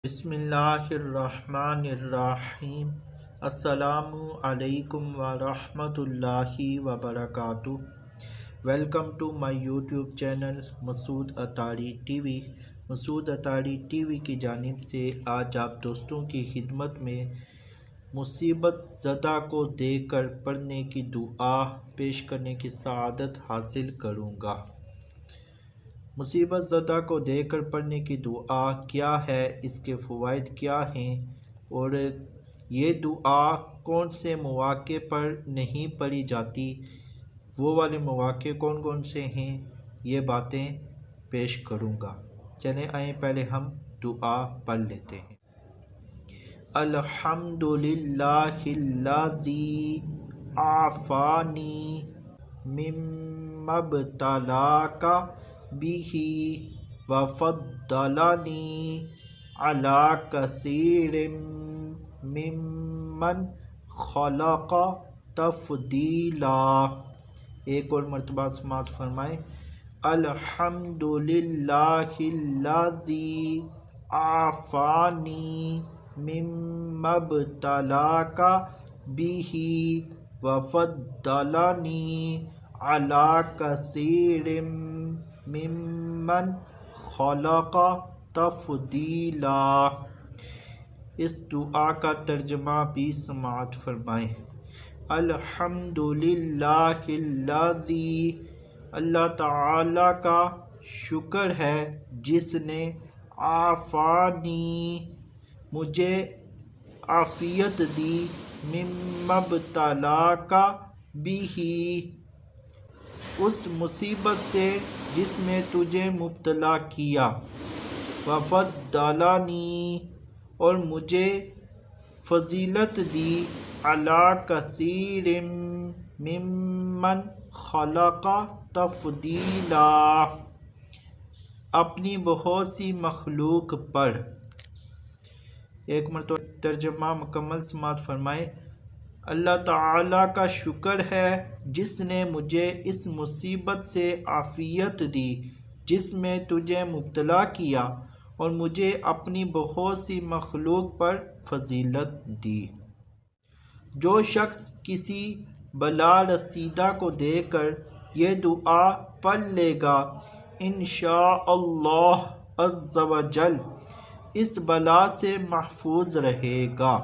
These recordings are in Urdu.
بسم اللہ الرحمن الرحیم۔ السلام علیکم ورحمۃ اللہ وبرکاتہ۔ Welcome to my YouTube channel Masood Attari TV. Masood Attari TV کی جانب سے آج آپ دوستوں کی خدمت میں مصیبت زدہ کو دیکھ کر پڑھنے کی دعا پیش کرنے کی سعادت حاصل کروں گا۔ مصیبت زدہ کو دیکھ کر پڑھنے کی دعا کیا ہے، اس کے فوائد کیا ہیں، اور یہ دعا کون سے مواقع پر نہیں پڑھی جاتی، وہ والے مواقع کون کون سے ہیں، یہ باتیں پیش کروں گا۔ چلیں آئیں پہلے ہم دعا پڑھ لیتے ہیں۔ الحمدللہ الذی عافانی مما ابتلاک بہ وفضلنی علی کثیر ممن خلق تفضیلا۔ ایک اور مرتبہ سماعت فرمائیں۔ الحمدللہ الذی عافانی مما ابتلاک بہ وفضلنی علی کثیر ممن خلق تفضیلا۔ اس دعا کا ترجمہ بھی سماعت فرمائیں۔ الحمدللہ الذی، اللہ تعالی کا شکر ہے جس نے عافانی، مجھے عافیت دی، مما ابتلاک بہ، اس مصیبت سے جس میں تجھے مبتلا کیا، وفضلنی، اور مجھے فضیلت دی، علی کثیر ممن خلق تفضیلا، اپنی بہت سی مخلوق پر۔ ایک مرتبہ ترجمہ مکمل سماعت فرمائیں۔ اللہ تعالیٰ کا شکر ہے جس نے مجھے اس مصیبت سے عافیت دی جس میں تجھے مبتلا کیا، اور مجھے اپنی بہت سی مخلوق پر فضیلت دی۔ جو شخص کسی بلا رسیدہ کو دیکھ کر یہ دعا پڑھ لے گا، انشاءاللہ عز و جل اس بلا سے محفوظ رہے گا۔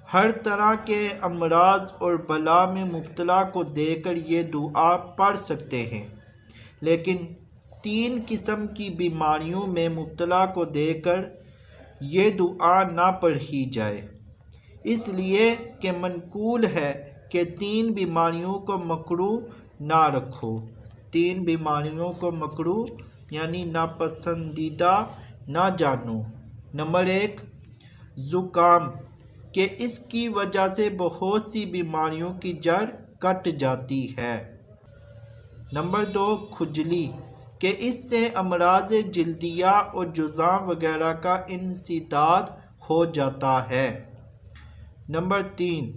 ہر طرح کے امراض اور بلا میں مبتلا کو دیکھ کر یہ دعا پڑھ سکتے ہیں، لیکن 3 قسم کی بیماریوں میں مبتلا کو دیکھ کر یہ دعا نہ پڑھی جائے، اس لیے کہ منقول ہے کہ 3 بیماریوں کو مکروہ نہ رکھو۔ 3 بیماریوں کو مکروہ یعنی ناپسندیدہ نہ جانو۔ نمبر 1 زکام، کہ اس کی وجہ سے بہت سی بیماریوں کی جڑ کٹ جاتی ہے۔ نمبر 2 کھجلی، کہ اس سے امراض جلدیہ اور جذام وغیرہ کا انسداد ہو جاتا ہے۔ نمبر 3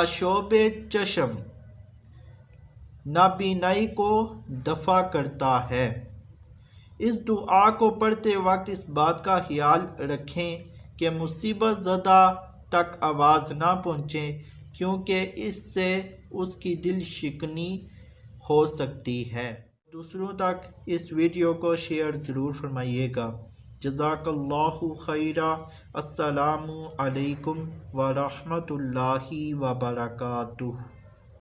آشوب چشم، نابینائی کو دفع کرتا ہے۔ اس دعا کو پڑھتے وقت اس بات کا خیال رکھیں کہ مصیبت زدہ تک آواز نہ پہنچے، کیونکہ اس سے اس کی دل شکنی ہو سکتی ہے۔ دوسروں تک اس ویڈیو کو شیئر ضرور فرمائیے گا۔ جزاک اللہ خیرا۔ السلام علیکم ورحمۃ اللہ وبرکاتہ۔